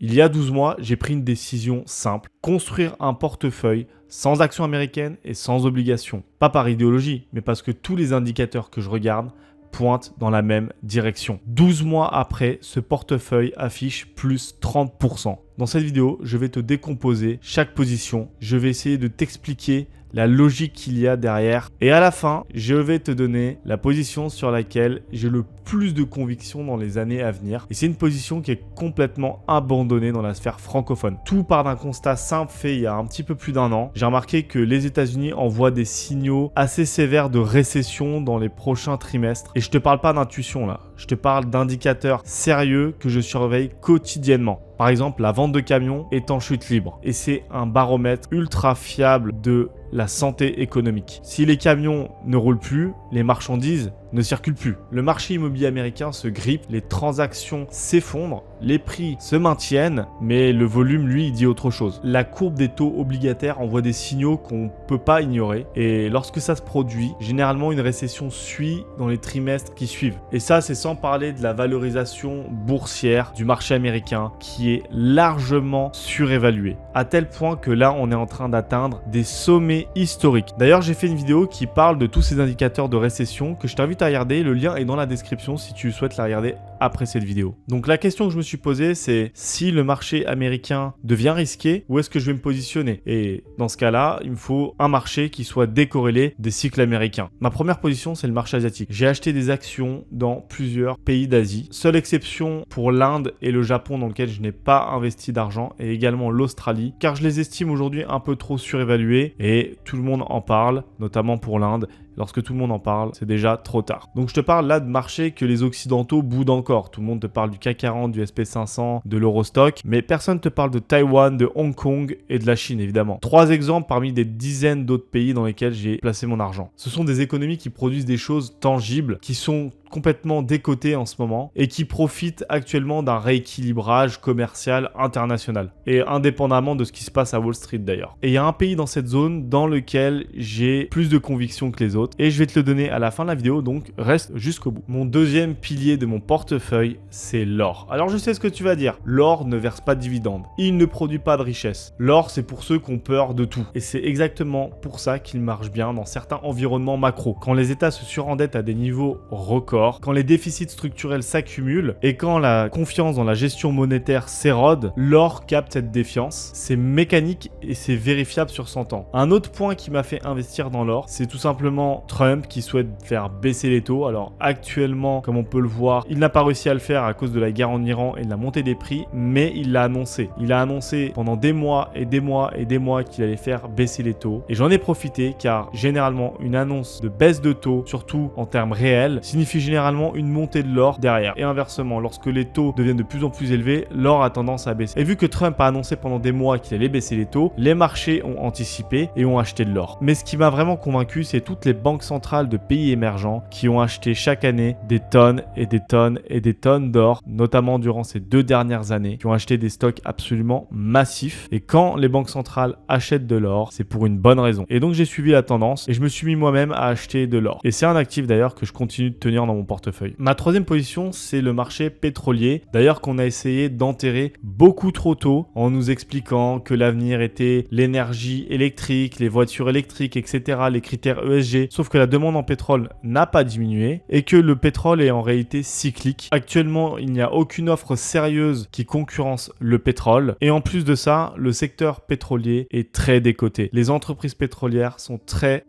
Il y a 12 mois, j'ai pris une décision simple. Construire un portefeuille sans actions américaines et sans obligations. Pas par idéologie, mais parce que tous les indicateurs que je regarde pointent dans la même direction. 12 mois après, ce portefeuille affiche plus 30%. Dans cette vidéo, je vais te décomposer chaque position. Je vais essayer de t'expliquer la logique qu'il y a derrière. Et à la fin, je vais te donner la position sur laquelle j'ai le plus de conviction dans les années à venir. Et c'est une position qui est complètement abandonnée dans la sphère francophone. Tout part d'un constat simple fait il y a un petit peu plus d'un an. J'ai remarqué que les États-Unis envoient des signaux assez sévères de récession dans les prochains trimestres. Et je te parle pas d'intuition là. Je te parle d'indicateurs sérieux que je surveille quotidiennement. Par exemple, la vente de camions est en chute libre et c'est un baromètre ultra fiable de la santé économique. Si les camions ne roulent plus, les marchandises ne circulent plus. Le marché immobilier américain se grippe, les transactions s'effondrent, les prix se maintiennent, mais le volume, lui, il dit autre chose. La courbe des taux obligataires envoie des signaux qu'on ne peut pas ignorer et lorsque ça se produit, généralement une récession suit dans les trimestres qui suivent. Et ça, c'est sans parler de la valorisation boursière du marché américain qui est largement surévaluée. À tel point que là, on est en train d'atteindre des sommets historiques. D'ailleurs, j'ai fait une vidéo qui parle de tous ces indicateurs de récession que je t'invite à regarder. Le lien est dans la description si tu souhaites la regarder après cette vidéo. Donc la question que je me suis posée, c'est si le marché américain devient risqué, où est-ce que je vais me positionner? Et dans ce cas-là, il me faut un marché qui soit décorrélé des cycles américains. Ma première position, c'est le marché asiatique. J'ai acheté des actions dans plusieurs pays d'Asie. Seule exception pour l'Inde et le Japon dans lequel je n'ai pas investi d'argent et également l'Australie, car je les estime aujourd'hui un peu trop surévalués et tout le monde en parle, notamment pour l'Inde. Lorsque tout le monde en parle, c'est déjà trop tard. Donc je te parle là de marchés que les occidentaux boudent encore. Tout le monde te parle du CAC 40, du SP500, de l'Eurostock, mais personne ne te parle de Taïwan, de Hong Kong et de la Chine évidemment. 3 exemples parmi des dizaines d'autres pays dans lesquels j'ai placé mon argent. Ce sont des économies qui produisent des choses tangibles, qui sont complètement décotés en ce moment et qui profitent actuellement d'un rééquilibrage commercial international et indépendamment de ce qui se passe à Wall Street d'ailleurs. Et il y a un pays dans cette zone dans lequel j'ai plus de conviction que les autres et je vais te le donner à la fin de la vidéo, donc reste jusqu'au bout. Mon deuxième pilier de mon portefeuille, c'est l'or. Alors je sais ce que tu vas dire, l'or ne verse pas de dividendes, il ne produit pas de richesse. L'or, c'est pour ceux qui ont peur de tout et c'est exactement pour ça qu'il marche bien dans certains environnements macro. Quand les États se surendettent à des niveaux records, quand les déficits structurels s'accumulent et quand la confiance dans la gestion monétaire s'érode, l'or capte cette défiance. C'est mécanique et c'est vérifiable sur 100 ans. Un autre point qui m'a fait investir dans l'or, c'est tout simplement Trump qui souhaite faire baisser les taux. Alors actuellement, comme on peut le voir, il n'a pas réussi à le faire à cause de la guerre en Iran et de la montée des prix, mais il l'a annoncé. Il a annoncé pendant des mois et des mois et des mois qu'il allait faire baisser les taux. Et j'en ai profité car généralement une annonce de baisse de taux, surtout en termes réels, signifie généralement une montée de l'or derrière. Et inversement, lorsque les taux deviennent de plus en plus élevés, l'or a tendance à baisser. Et vu que Trump a annoncé pendant des mois qu'il allait baisser les taux, les marchés ont anticipé et ont acheté de l'or. Mais ce qui m'a vraiment convaincu, c'est toutes les banques centrales de pays émergents qui ont acheté chaque année des tonnes et des tonnes et des tonnes d'or, notamment durant ces 2 dernières années, qui ont acheté des stocks absolument massifs. Et quand les banques centrales achètent de l'or, c'est pour une bonne raison. Et donc j'ai suivi la tendance et je me suis mis moi-même à acheter de l'or. Et c'est un actif d'ailleurs que je continue de tenir dans mon portefeuille. Ma troisième position, c'est le marché pétrolier. D'ailleurs qu'on a essayé d'enterrer beaucoup trop tôt en nous expliquant que l'avenir était l'énergie électrique, les voitures électriques, etc., les critères ESG. Sauf que la demande en pétrole n'a pas diminué et que le pétrole est en réalité cyclique. Actuellement, il n'y a aucune offre sérieuse qui concurrence le pétrole. Et en plus de ça, le secteur pétrolier est très décoté. Les entreprises pétrolières sont très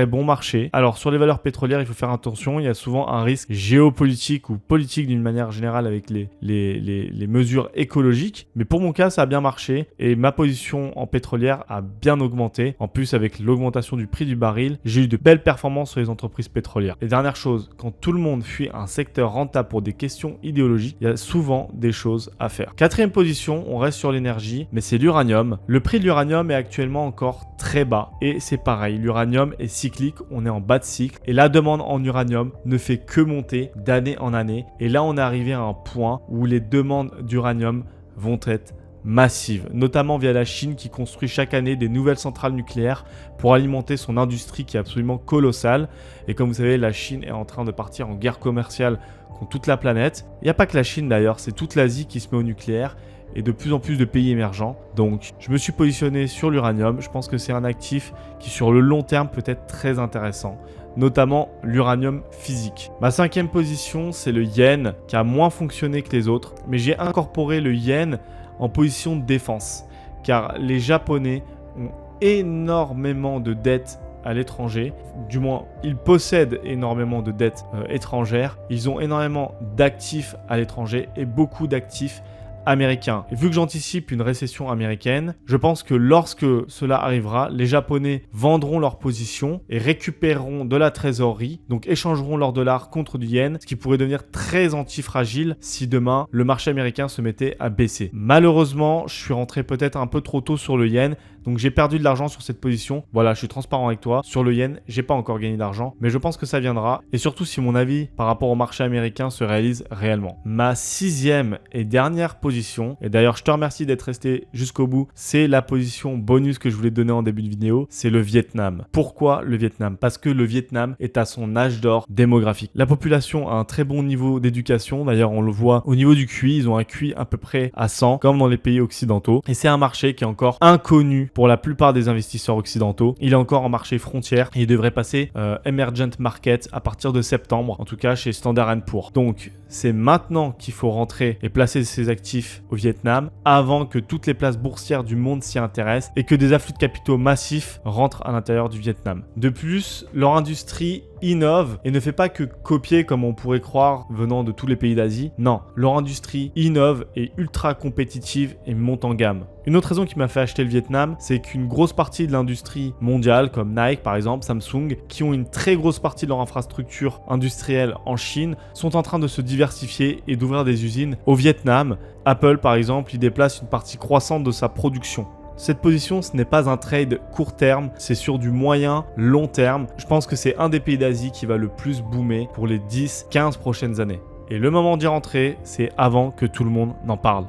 bon marché. Alors sur les valeurs pétrolières, il faut faire attention. Il y a souvent un risque géopolitique ou politique d'une manière générale avec les mesures écologiques. Mais pour mon cas, ça a bien marché et ma position en pétrolière a bien augmenté. En plus, avec l'augmentation du prix du baril, j'ai eu de belles performances sur les entreprises pétrolières. Et dernière chose, quand tout le monde fuit un secteur rentable pour des questions idéologiques, il y a souvent des choses à faire. Quatrième position, on reste sur l'énergie, mais c'est l'uranium. Le prix de l'uranium est actuellement encore très bas et c'est pareil, l'uranium est cyclique, on est en bas de cycle et la demande en uranium ne fait que monter d'année en année. Et là, on est arrivé à un point où les demandes d'uranium vont être massives, notamment via la Chine qui construit chaque année des nouvelles centrales nucléaires pour alimenter son industrie qui est absolument colossale. Et comme vous savez, la Chine est en train de partir en guerre commerciale contre toute la planète. Il n'y a pas que la Chine d'ailleurs, c'est toute l'Asie qui se met au nucléaire. et de plus en plus de pays émergents. Donc je me suis positionné sur l'uranium. Je pense que c'est un actif qui sur le long terme peut être très intéressant, notamment l'uranium physique. Ma 5e position, c'est le yen, qui a moins fonctionné que les autres, mais j'ai incorporé le yen en position de défense, car les Japonais ont énormément de dettes à l'étranger, du moins ils possèdent énormément de dettes étrangères, ils ont énormément d'actifs à l'étranger et beaucoup d'actifs américains. Et vu que j'anticipe une récession américaine, je pense que lorsque cela arrivera, les Japonais vendront leur position et récupéreront de la trésorerie, donc échangeront leur dollar contre du yen, ce qui pourrait devenir très antifragile si demain le marché américain se mettait à baisser. Malheureusement, je suis rentré peut-être un peu trop tôt sur le yen, donc j'ai perdu de l'argent sur cette position. Voilà, je suis transparent avec toi. Sur le yen, j'ai pas encore gagné d'argent, mais je pense que ça viendra. Et surtout si mon avis par rapport au marché américain se réalise réellement. Ma 6e et dernière position, et d'ailleurs je te remercie d'être resté jusqu'au bout, c'est la position bonus que je voulais te donner en début de vidéo, c'est le Vietnam. Pourquoi le Vietnam? Parce que le Vietnam est à son âge d'or démographique. La population a un très bon niveau d'éducation. D'ailleurs, on le voit au niveau du QI, ils ont un QI à peu près à 100, comme dans les pays occidentaux. Et c'est un marché qui est encore inconnu pour la plupart des investisseurs occidentaux. Il est encore en marché frontière et il devrait passer Emergent Market à partir de septembre, en tout cas chez Standard & Poor's. Donc, c'est maintenant qu'il faut rentrer et placer ses actifs au Vietnam avant que toutes les places boursières du monde s'y intéressent et que des afflux de capitaux massifs rentrent à l'intérieur du Vietnam. De plus, leur industrie innove et ne fait pas que copier comme on pourrait croire venant de tous les pays d'Asie. Non, leur industrie innove, est ultra compétitive et monte en gamme. Une autre raison qui m'a fait acheter le Vietnam, c'est qu'une grosse partie de l'industrie mondiale, comme Nike par exemple, Samsung, qui ont une très grosse partie de leur infrastructure industrielle en Chine, sont en train de se diversifier et d'ouvrir des usines au Vietnam. Apple par exemple, il déplace une partie croissante de sa production. Cette position, ce n'est pas un trade court terme, c'est sur du moyen, long terme. Je pense que c'est un des pays d'Asie qui va le plus boomer pour les 10-15 prochaines années. Et le moment d'y rentrer, c'est avant que tout le monde n'en parle.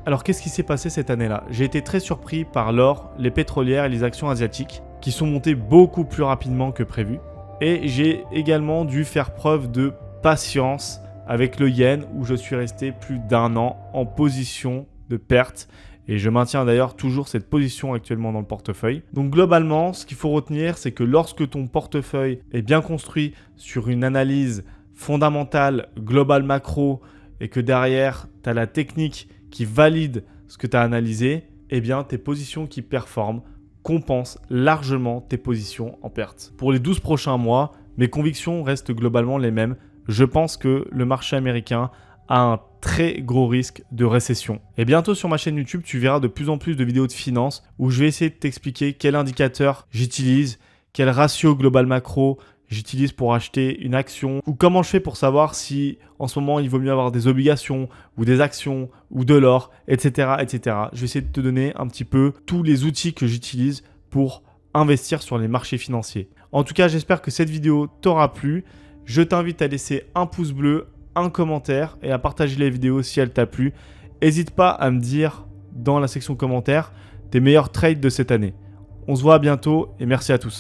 Alors qu'est-ce qui s'est passé cette année-là? J'ai été très surpris par l'or, les pétrolières et les actions asiatiques qui sont montées beaucoup plus rapidement que prévu. Et j'ai également dû faire preuve de patience avec le yen où je suis resté plus d'1 an en position de perte. Et je maintiens d'ailleurs toujours cette position actuellement dans le portefeuille. Donc globalement, ce qu'il faut retenir, c'est que lorsque ton portefeuille est bien construit sur une analyse fondamentale, globale macro, et que derrière, tu as la technique qui valide ce que tu as analysé, eh bien tes positions qui performent compensent largement tes positions en perte. Pour les 12 prochains mois, mes convictions restent globalement les mêmes. Je pense que le marché américain a un très gros risque de récession. Et bientôt sur ma chaîne YouTube, tu verras de plus en plus de vidéos de finance où je vais essayer de t'expliquer quel indicateur j'utilise, quel ratio global macro j'utilise pour acheter une action ou comment je fais pour savoir si en ce moment il vaut mieux avoir des obligations ou des actions ou de l'or, etc., etc. Je vais essayer de te donner un petit peu tous les outils que j'utilise pour investir sur les marchés financiers. En tout cas, j'espère que cette vidéo t'aura plu. Je t'invite à laisser un pouce bleu, un commentaire et à partager la vidéo si elle t'a plu. N'hésite pas à me dire dans la section commentaires tes meilleurs trades de cette année. On se voit à bientôt et merci à tous.